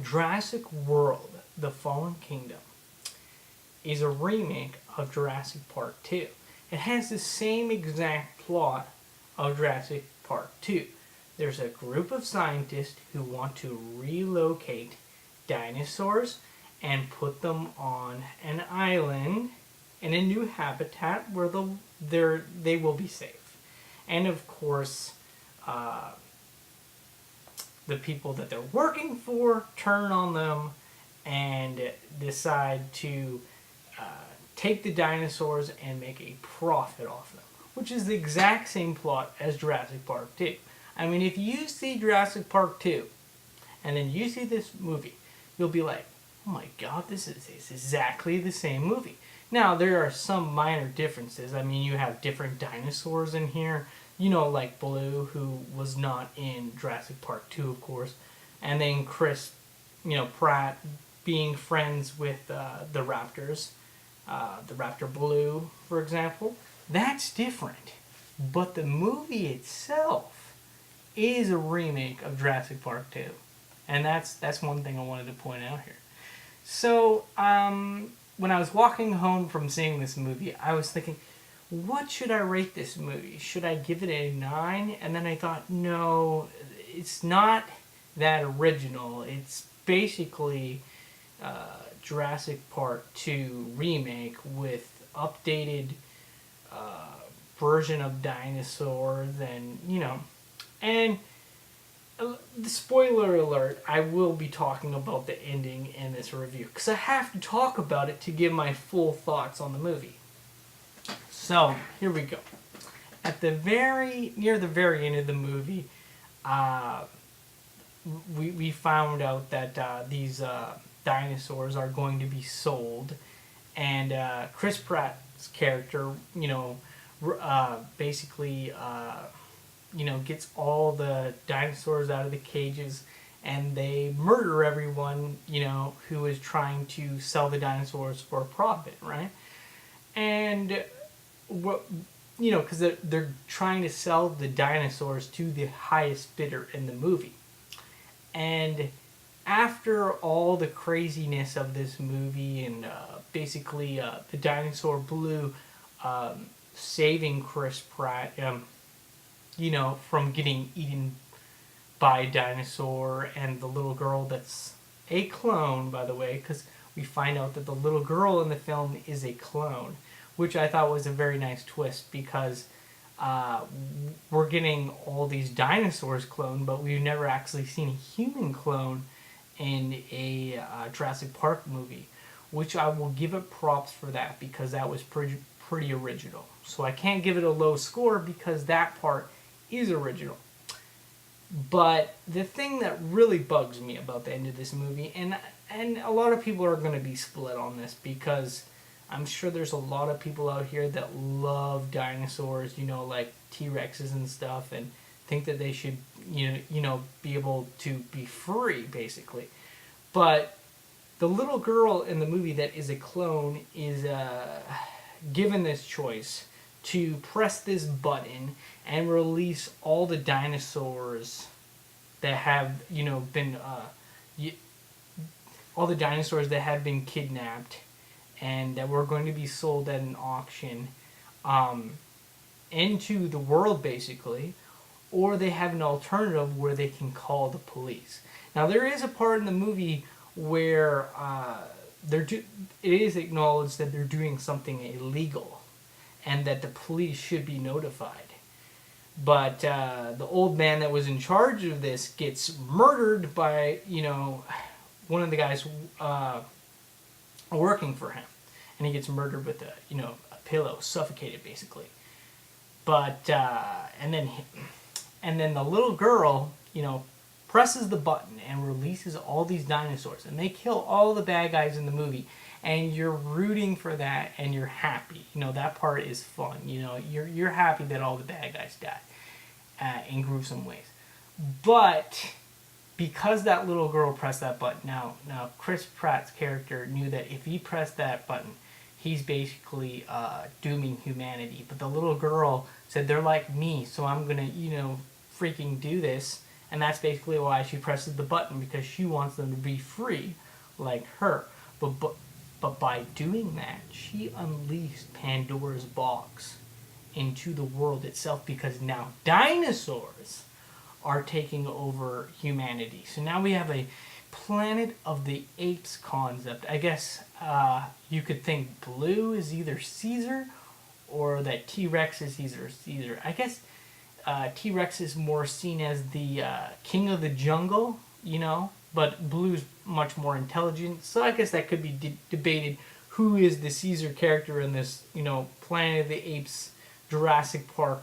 Jurassic World: The Fallen Kingdom is a remake of Jurassic Park 2. It has the same exact plot of Jurassic Park 2. There's a group of scientists who want to relocate dinosaurs and put them on an island in a new habitat where they will be safe. And of course, uh, the people that they're working for turn on them and decide to uh, take the dinosaurs and make a profit off them, which is the exact same plot as Jurassic Park 2. I mean, if you see Jurassic Park 2 and then you see this movie, you'll be like, oh my god, this is exactly the same movie. Now, there are some minor differences. I mean, you have different dinosaurs in here. You know, like Blue, who was not in Jurassic Park 2, of course. And then Chris, Pratt being friends with the Raptors. The Raptor Blue, for example. That's different. But the movie itself is a remake of Jurassic Park 2. And that's one thing I wanted to point out here. So, when I was walking home from seeing this movie, I was thinking, what should I rate this movie? Should I give it a 9? And then I thought, no, it's not that original. It's basically Jurassic Park 2 remake with updated version of dinosaurs and the spoiler alert, I will be talking about the ending in this review because I have to talk about it to give my full thoughts on the movie. So here we go. Near the very end of the movie, we found out that these dinosaurs are going to be sold, and Chris Pratt's character, basically gets all the dinosaurs out of the cages, and they murder everyone, who is trying to sell the dinosaurs for a profit, right? And because they're trying to sell the dinosaurs to the highest bidder in the movie. And after all the craziness of this movie and basically the dinosaur Blue saving Chris Pratt, from getting eaten by a dinosaur, and the little girl that's a clone, by the way, because we find out that the little girl in the film is a clone, which I thought was a very nice twist because we're getting all these dinosaurs cloned, but we've never actually seen a human clone in a Jurassic Park movie, which I will give it props for that because that was pretty original. So I can't give it a low score because that part is original. But the thing that really bugs me about the end of this movie, and a lot of people are going to be split on this because I'm sure there's a lot of people out here that love dinosaurs, like T-Rexes and stuff, and think that they should, be able to be free, basically. But the little girl in the movie that is a clone is given this choice to press this button and release all the dinosaurs that have, been all the dinosaurs that have been kidnapped and that were going to be sold at an auction into the world, basically, or they have an alternative where they can call the police. Now, there is a part in the movie where it is acknowledged that they're doing something illegal and that the police should be notified. But the old man that was in charge of this gets murdered by, one of the guys working for him. And he gets murdered with a pillow, suffocated, basically. But, and then the little girl, presses the button and releases all these dinosaurs. And they kill all the bad guys in the movie. And you're rooting for that, and you're happy. That part is fun. You're happy that all the bad guys die in gruesome ways. But because that little girl pressed that button, now Chris Pratt's character knew that if he pressed that button, he's basically dooming humanity. But the little girl said, they're like me, so I'm going to, freaking do this. And that's basically why she presses the button, because she wants them to be free like her. But by doing that, she unleashed Pandora's box into the world itself, because now dinosaurs are taking over humanity. So now we have a Planet of the Apes concept. I guess you could think Blue is either Caesar or that T-Rex is either Caesar. I guess T-Rex is more seen as the king of the jungle, you know, but Blue's much more intelligent. So I guess that could be debated. Who is the Caesar character in this, you know, Planet of the Apes, Jurassic Park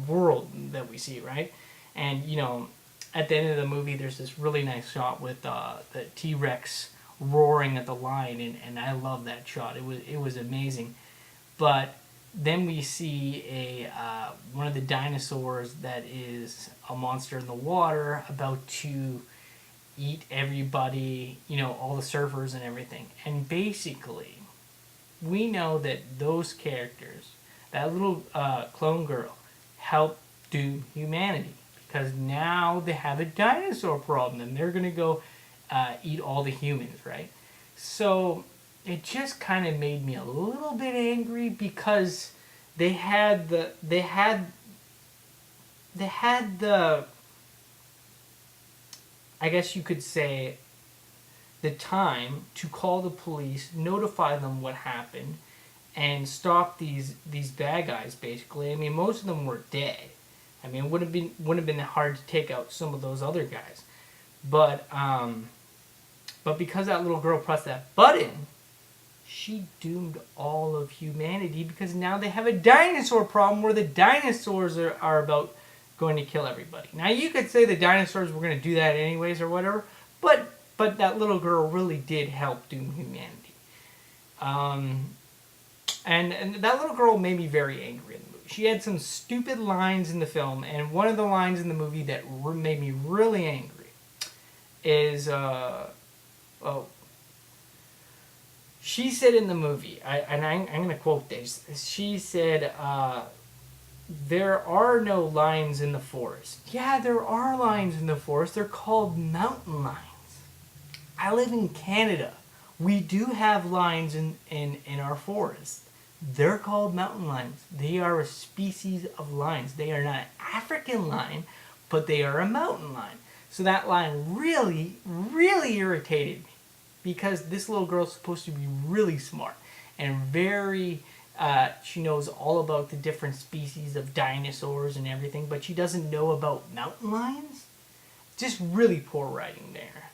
world that we see, right? And, you know, at the end of the movie, there's this really nice shot with the T-Rex roaring at the lion, and I love that shot. It was amazing. But then we see one of the dinosaurs that is a monster in the water about to eat everybody, you know, all the surfers and everything. And basically, we know that those characters, that little clone girl, helped doom humanity, because now they have a dinosaur problem and they're going to go eat all the humans, right? So it just kind of made me a little bit angry, because they had the I guess you could say the time to call the police, notify them what happened, and stop these bad guys. Basically, I mean, most of them were dead. I mean, it wouldn't have been hard to take out some of those other guys, but because that little girl pressed that button, she doomed all of humanity, because now they have a dinosaur problem where the dinosaurs are about going to kill everybody. Now you could say the dinosaurs were going to do that anyways or whatever, but that little girl really did help doom humanity. And that little girl made me very angry in the movie. She had some stupid lines in the film, and one of the lines in the movie that made me really angry is, she said in the movie, I'm going to quote this, she said, there are no lions in the forest. Yeah, there are lions in the forest. They're called mountain lions. I live in Canada. We do have lions in our forest. They're called mountain lions. They are a species of lions. They are not an African lion, but they are a mountain lion. So that line really, really irritated me, because this little girl's supposed to be really smart and very, she knows all about the different species of dinosaurs and everything, but she doesn't know about mountain lions? Just really poor writing there.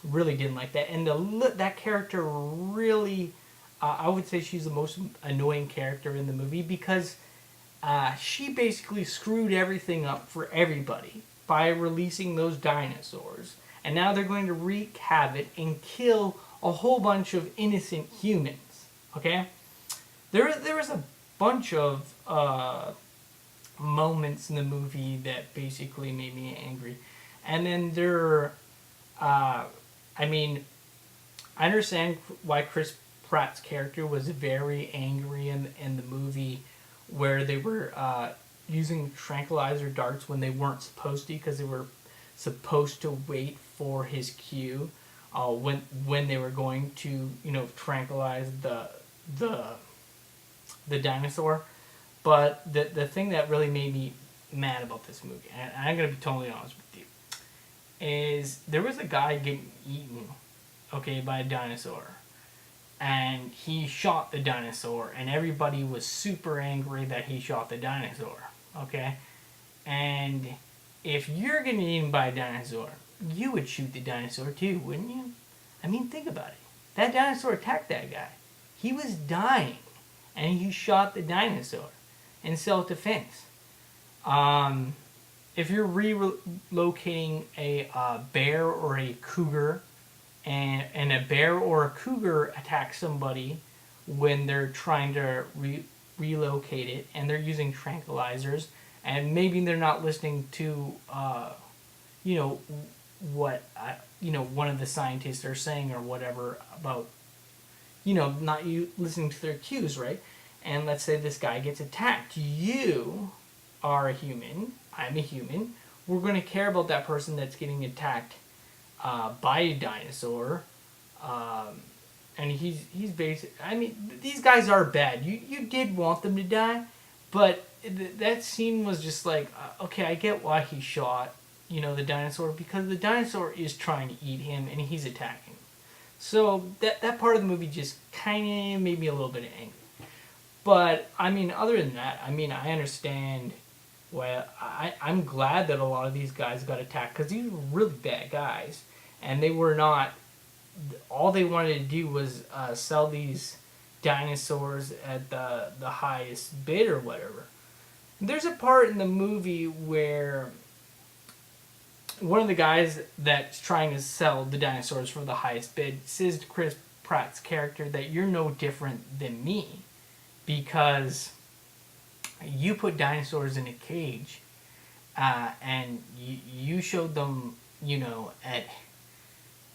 Really didn't like that. And that character really, I would say she's the most annoying character in the movie, because she basically screwed everything up for everybody by releasing those dinosaurs. And now they're going to wreak havoc and kill a whole bunch of innocent humans. Okay? There was a bunch of moments in the movie that basically made me angry. And then I mean, I understand why Chris Pratt's character was very angry in the movie, where they were using tranquilizer darts when they weren't supposed to, because they were supposed to wait for his cue when they were going to, you know, tranquilize the dinosaur. But the thing that really made me mad about this movie, and I'm going to be totally honest with you, is there was a guy getting eaten, okay, by a dinosaur. And he shot the dinosaur, and everybody was super angry that he shot the dinosaur, okay? And if you're getting eaten by a dinosaur, you would shoot the dinosaur too, wouldn't you? I mean, think about it. That dinosaur attacked that guy. He was dying, and he shot the dinosaur in self-defense. If you're relocating a bear or a cougar, and a bear or a cougar attacks somebody when they're trying to relocate it, and they're using tranquilizers, and maybe they're not listening to, you know, what, you know, one of the scientists are saying or whatever about, you know, not listening to their cues, right? And let's say this guy gets attacked. You are a human. I'm a human. we're going to care about that person that's getting attacked by a dinosaur. And he's basic. I mean, these guys are bad. You did want them to die, but that scene was just like, okay, I get why he shot, the dinosaur, because the dinosaur is trying to eat him and he's attacking. So that part of the movie just kind of made me a little bit angry. But I mean, other than that, I mean, I understand. Well, I'm glad that a lot of these guys got attacked because these were really bad guys, and they were not. All they wanted to do was sell these dinosaurs at the highest bid or whatever. There's a part in the movie where one of the guys that's trying to sell the dinosaurs for the highest bid says to Chris Pratt's character that you're no different than me because you put dinosaurs in a cage and you showed them, at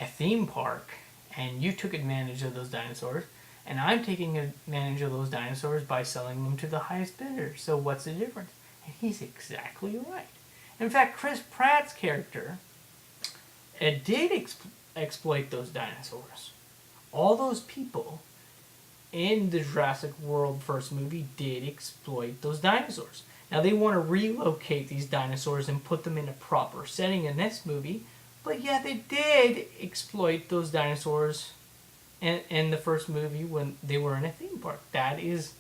a theme park and you took advantage of those dinosaurs and I'm taking advantage of those dinosaurs by selling them to the highest bidder. So what's the difference? And he's exactly right. In fact, Chris Pratt's character did exploit those dinosaurs. All those people in the Jurassic World first movie did exploit those dinosaurs. Now they want to relocate these dinosaurs and put them in a proper setting in this movie, but yeah, they did exploit those dinosaurs in the first movie when they were in a theme park. That is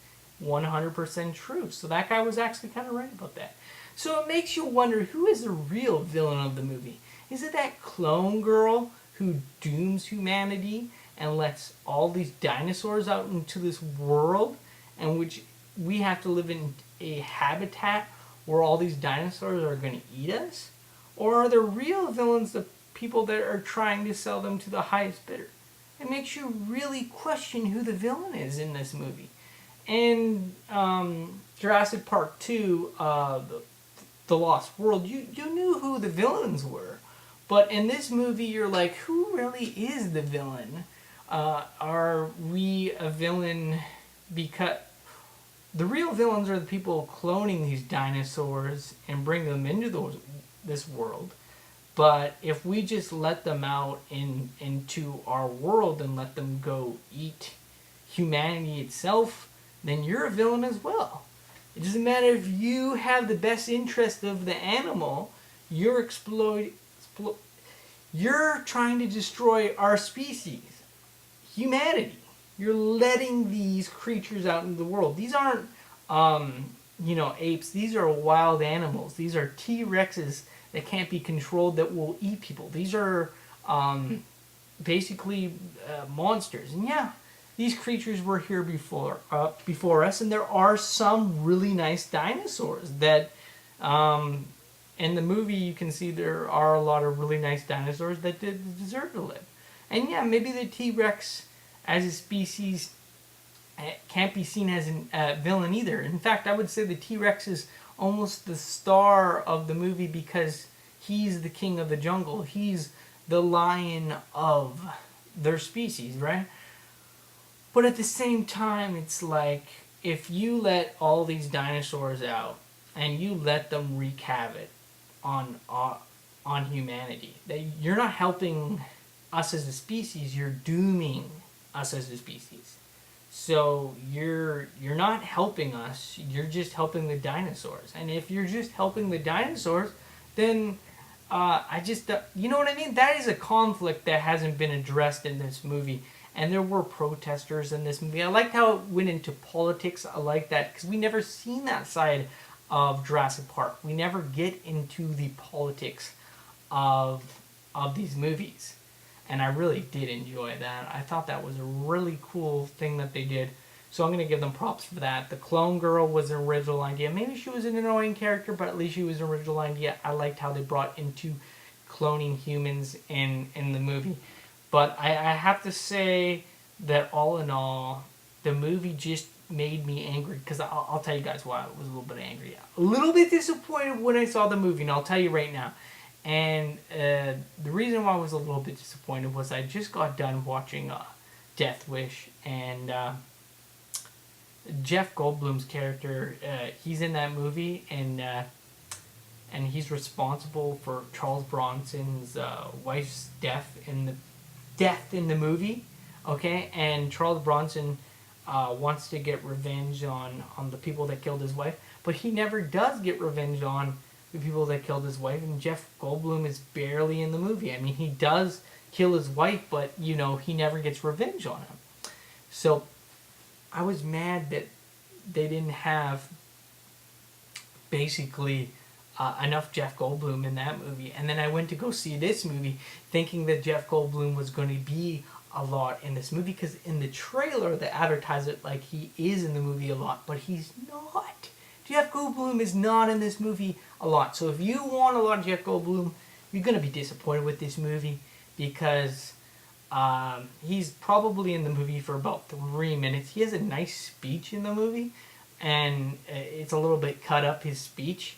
100% true. So that guy was actually kind of right about that. So it makes you wonder, who is the real villain of the movie? Is it that clone girl who dooms humanity and lets all these dinosaurs out into this world in which we have to live in a habitat where all these dinosaurs are going to eat us? Or are the real villains the people that are trying to sell them to the highest bidder? It makes you really question who the villain is in this movie. In Jurassic Park 2, The Lost World, you knew who the villains were. But in this movie, you're like, who really is the villain? Are we a villain because the real villains are the people cloning these dinosaurs and bring them into this world? But if we just let them out into our world and let them go eat humanity itself, then you're a villain as well. It doesn't matter if you have the best interest of the animal, you're trying to destroy our species, humanity. You're letting these creatures out into the world. These aren't, apes. These are wild animals. These are T-Rexes that can't be controlled that will eat people. These are basically monsters. And yeah, these creatures were here before us, and there are some really nice dinosaurs that in the movie you can see there are a lot of really nice dinosaurs that did deserve to live. And yeah, maybe the T-Rex as a species can't be seen as a villain either. In fact, I would say the T-Rex is almost the star of the movie because he's the king of the jungle. He's the lion of their species, right? But at the same time, it's like if you let all these dinosaurs out and you let them wreak havoc on humanity, that you're not helping us as a species, you're dooming us as a species. So you're not helping us, you're just helping the dinosaurs. And if you're just helping the dinosaurs, then you know what I mean? That is a conflict that hasn't been addressed in this movie. And there were protesters in this movie. I liked how it went into politics. I like that because we never seen that side of Jurassic Park. We never get into the politics of these movies. And I really did enjoy that. I thought that was a really cool thing that they did. So I'm going to give them props for that. The clone girl was an original idea. Maybe she was an annoying character, but at least she was an original idea. I liked how they brought into cloning humans in the movie. But I have to say that all in all, the movie just made me angry. Because I'll tell you guys why I was a little bit angry. A little bit disappointed when I saw the movie, and I'll tell you right now. And the reason why I was a little bit disappointed was I just got done watching Death Wish. And Jeff Goldblum's character, he's in that movie. And and he's responsible for Charles Bronson's wife's death in the movie. Okay, and Charles Bronson wants to get revenge on the people that killed his wife, but he never does get revenge on the people that killed his wife. And Jeff Goldblum is barely in the movie. I mean, he does kill his wife, but you know, he never gets revenge on him. So I was mad that they didn't have basically enough Jeff Goldblum in that movie. And then I went to go see this movie thinking that Jeff Goldblum was going to be a lot in this movie, because in the trailer they advertise it like he is in the movie a lot, but he's not. Jeff Goldblum is not in this movie a lot. So if you want a lot of Jeff Goldblum, you're going to be disappointed with this movie, because he's probably in the movie for about 3 minutes. He has a nice speech in the movie, and it's a little bit cut up, his speech.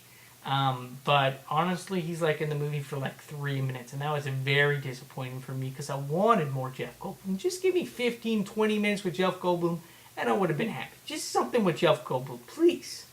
But honestly, he's like in the movie for like 3 minutes, and that was very disappointing for me, because I wanted more Jeff Goldblum. Just give me 15, 20 minutes with Jeff Goldblum, and I would have been happy. Just something with Jeff Goldblum, please.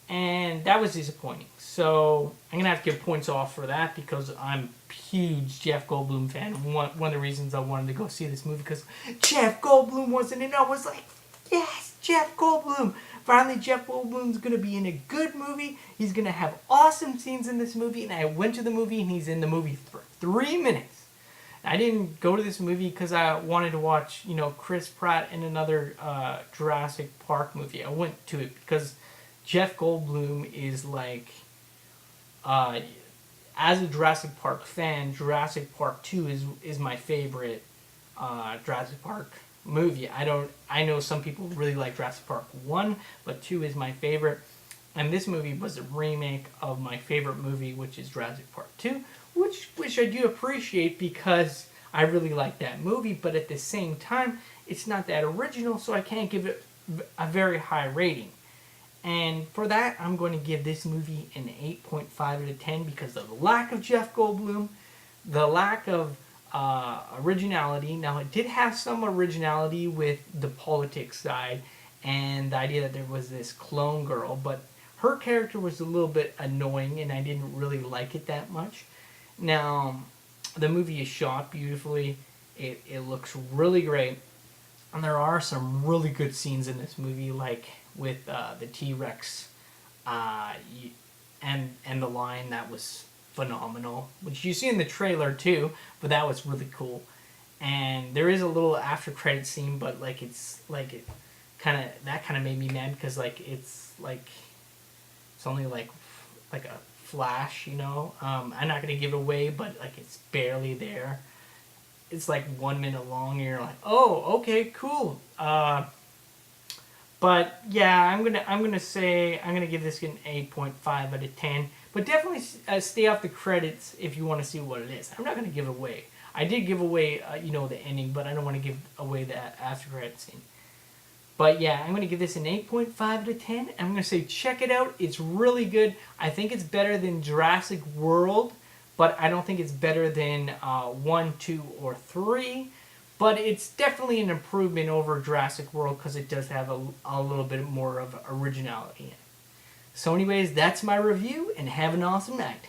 And that was disappointing. So I'm going to have to give points off for that, because I'm a huge Jeff Goldblum fan. One of the reasons I wanted to go see this movie, because Jeff Goldblum wasn't in it. I was like, yes, Jeff Goldblum. Finally, Jeff Goldblum's going to be in a good movie. He's going to have awesome scenes in this movie. And I went to the movie, and he's in the movie for 3 minutes. I didn't go to this movie because I wanted to watch, you know, Chris Pratt in another Jurassic Park movie. I went to it because Jeff Goldblum is like, as a Jurassic Park fan, Jurassic Park 2 is my favorite Jurassic Park movie. I know some people really like Jurassic Park 1, but 2 is my favorite. And this movie was a remake of my favorite movie, which is Jurassic Park 2, which I do appreciate, because I really like that movie, but at the same time, it's not that original, so I can't give it a very high rating. And for that, I'm going to give this movie an 8.5 out of 10, because of the lack of Jeff Goldblum, the lack of originality. Now, it did have some originality with the politics side and the idea that there was this clone girl, but her character was a little bit annoying, and I didn't really like it that much. Now, the movie is shot beautifully. It looks really great. And there are some really good scenes in this movie, like with the T-Rex and the line that was phenomenal, which you see in the trailer too, but that was really cool. And there is a little after credit scene, but like it's kind of made me mad, because it's only like a flash, you know. I'm not gonna give it away, but like it's barely there. It's like 1 minute long, and you're like, oh, okay, cool. But yeah, I'm gonna give this an 8.5 out of 10. But definitely stay off the credits if you want to see what it is. I'm not gonna give it away. I did give away, the ending, but I don't want to give away that after credit scene. But yeah, I'm going to give this an 8.5 out of 10. I'm going to say check it out. It's really good. I think it's better than Jurassic World, but I don't think it's better than 1, 2, or 3. But it's definitely an improvement over Jurassic World, because it does have a little bit more of originality in it. So anyways, that's my review, and have an awesome night.